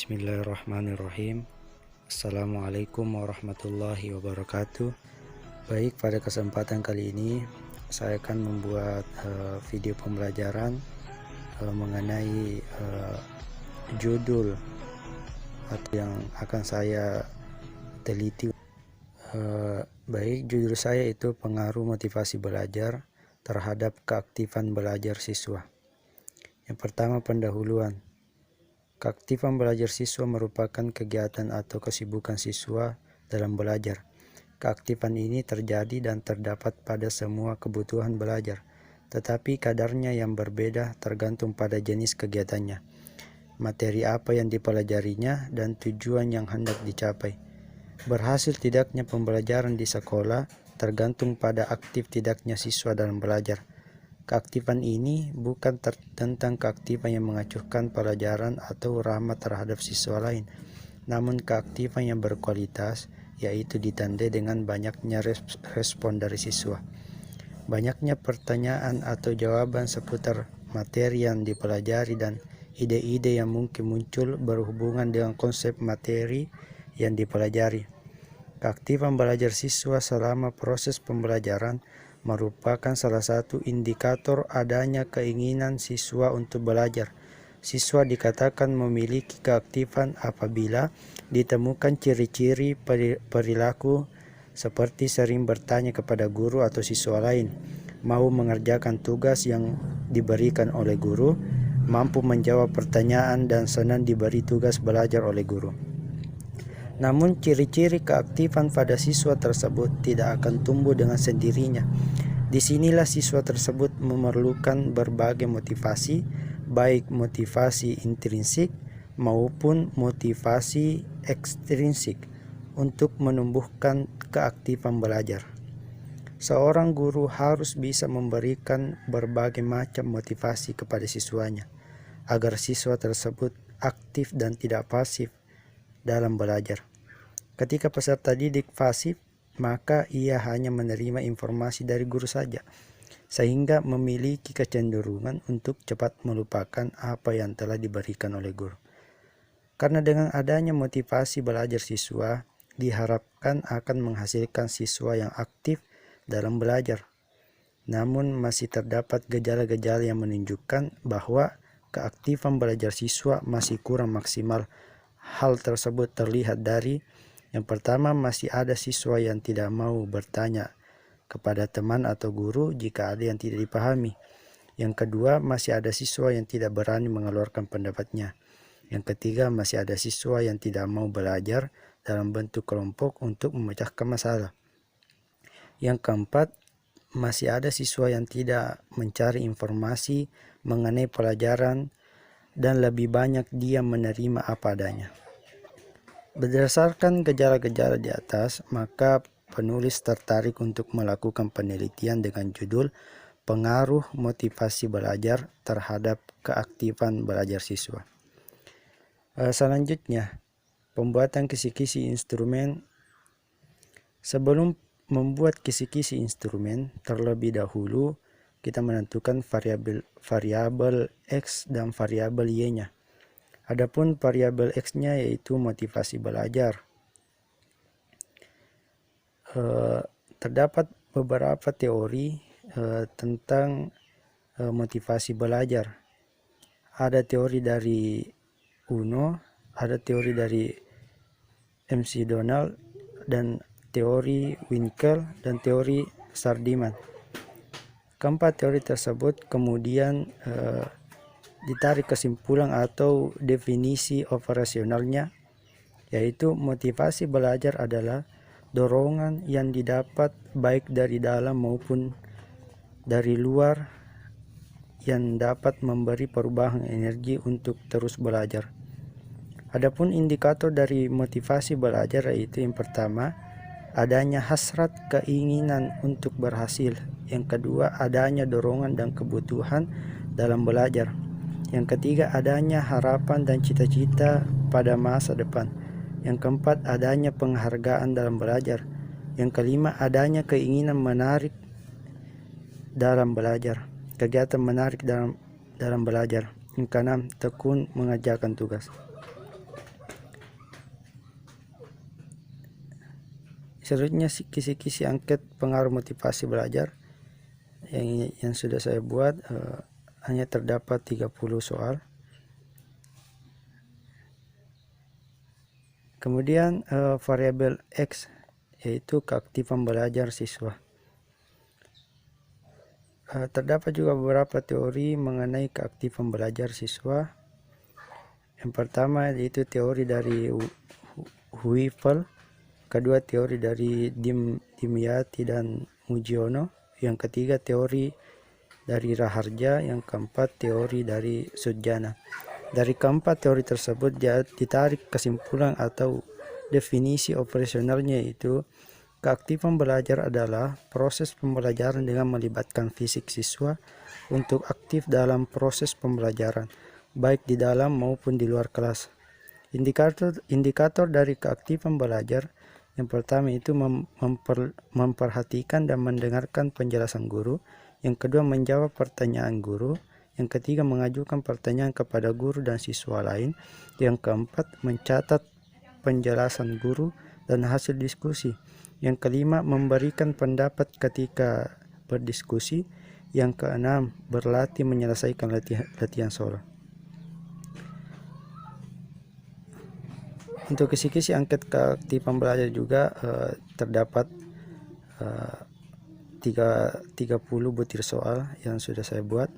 Bismillahirrahmanirrahim. Assalamualaikum warahmatullahi wabarakatuh. Baik, pada kesempatan kali ini saya akan membuat video pembelajaran mengenai judul atau yang akan saya teliti. Baik, judul saya itu pengaruh motivasi belajar terhadap keaktifan belajar siswa. Yang pertama, pendahuluan. Keaktifan belajar siswa merupakan kegiatan atau kesibukan siswa dalam belajar. Keaktifan ini terjadi dan terdapat pada semua kebutuhan belajar, tetapi kadarnya yang berbeda tergantung pada jenis kegiatannya, materi apa yang dipelajarinya, dan tujuan yang hendak dicapai. Berhasil tidaknya pembelajaran di sekolah tergantung pada aktif tidaknya siswa dalam belajar. Keaktifan ini bukan tentang keaktifan yang mengacuhkan pelajaran atau ramah terhadap siswa lain, namun keaktifan yang berkualitas, yaitu ditandai dengan banyaknya respon dari siswa, banyaknya pertanyaan atau jawaban seputar materi yang dipelajari, dan ide-ide yang mungkin muncul berhubungan dengan konsep materi yang dipelajari. Keaktifan belajar siswa selama proses pembelajaran merupakan salah satu indikator adanya keinginan siswa untuk belajar. Siswa dikatakan memiliki keaktifan apabila ditemukan ciri-ciri perilaku seperti sering bertanya kepada guru atau siswa lain, mau mengerjakan tugas yang diberikan oleh guru, mampu menjawab pertanyaan, dan senang diberi tugas belajar oleh guru. Namun ciri-ciri keaktifan pada siswa tersebut tidak akan tumbuh dengan sendirinya. Disinilah siswa tersebut memerlukan berbagai motivasi, baik motivasi intrinsik maupun motivasi ekstrinsik untuk menumbuhkan keaktifan belajar. Seorang guru harus bisa memberikan berbagai macam motivasi kepada siswanya, agar siswa tersebut aktif dan tidak pasif dalam belajar. Ketika peserta didik pasif, maka ia hanya menerima informasi dari guru saja, sehingga memiliki kecenderungan untuk cepat melupakan apa yang telah diberikan oleh guru. Karena dengan adanya motivasi belajar siswa, diharapkan akan menghasilkan siswa yang aktif dalam belajar. Namun masih terdapat gejala-gejala yang menunjukkan bahwa keaktifan belajar siswa masih kurang maksimal. Hal tersebut terlihat dari: yang pertama, masih ada siswa yang tidak mau bertanya kepada teman atau guru jika ada yang tidak dipahami. Yang kedua, masih ada siswa yang tidak berani mengeluarkan pendapatnya. Yang ketiga, masih ada siswa yang tidak mau belajar dalam bentuk kelompok untuk memecahkan masalah. Yang keempat, masih ada siswa yang tidak mencari informasi mengenai pelajaran dan lebih banyak dia menerima apa adanya. Berdasarkan gejala-gejala di atas, maka penulis tertarik untuk melakukan penelitian dengan judul pengaruh motivasi belajar terhadap keaktifan belajar siswa. Selanjutnya, pembuatan kisi-kisi instrumen. Sebelum membuat kisi-kisi instrumen, terlebih dahulu kita menentukan variabel X dan variabel Y-nya. Adapun variabel X-nya yaitu motivasi belajar. Terdapat beberapa teori tentang motivasi belajar. Ada teori dari Uno, ada teori dari McDonald, dan teori Winkel, dan teori Sardiman. Keempat teori tersebut kemudian ditarik kesimpulan atau definisi operasionalnya, yaitu motivasi belajar adalah dorongan yang didapat baik dari dalam maupun dari luar yang dapat memberi perubahan energi untuk terus belajar. Adapun indikator dari motivasi belajar yaitu: yang pertama, adanya hasrat keinginan untuk berhasil. Yang kedua, adanya dorongan dan kebutuhan dalam belajar. Yang ketiga, adanya harapan dan cita-cita pada masa depan. Yang keempat, adanya penghargaan dalam belajar. Yang kelima, adanya keinginan menarik dalam belajar, kegiatan menarik dalam belajar. Yang keenam, tekun mengerjakan tugas. Selanjutnya kisi-kisi angket pengaruh motivasi belajar yang sudah saya buat, hanya terdapat 30 soal. Kemudian variabel X, yaitu keaktifan belajar siswa. Terdapat juga beberapa teori mengenai keaktifan belajar siswa. Yang pertama yaitu teori dari Wuifel, kedua teori dari Dimyati dan Mujiono, yang ketiga teori dari Raharja, yang keempat teori dari Sujana. Dari keempat teori tersebut ditarik kesimpulan atau definisi operasionalnya, yaitu keaktifan belajar adalah proses pembelajaran dengan melibatkan fisik siswa untuk aktif dalam proses pembelajaran, baik di dalam maupun di luar kelas. Indikator dari keaktifan belajar yang pertama itu memperhatikan dan mendengarkan penjelasan guru, yang kedua menjawab pertanyaan guru, yang ketiga mengajukan pertanyaan kepada guru dan siswa lain, yang keempat mencatat penjelasan guru dan hasil diskusi, yang kelima memberikan pendapat ketika berdiskusi, yang keenam berlatih menyelesaikan latihan soal. Untuk kisi-kisi angket keaktifan belajar juga terdapat 30 butir soal yang sudah saya buat.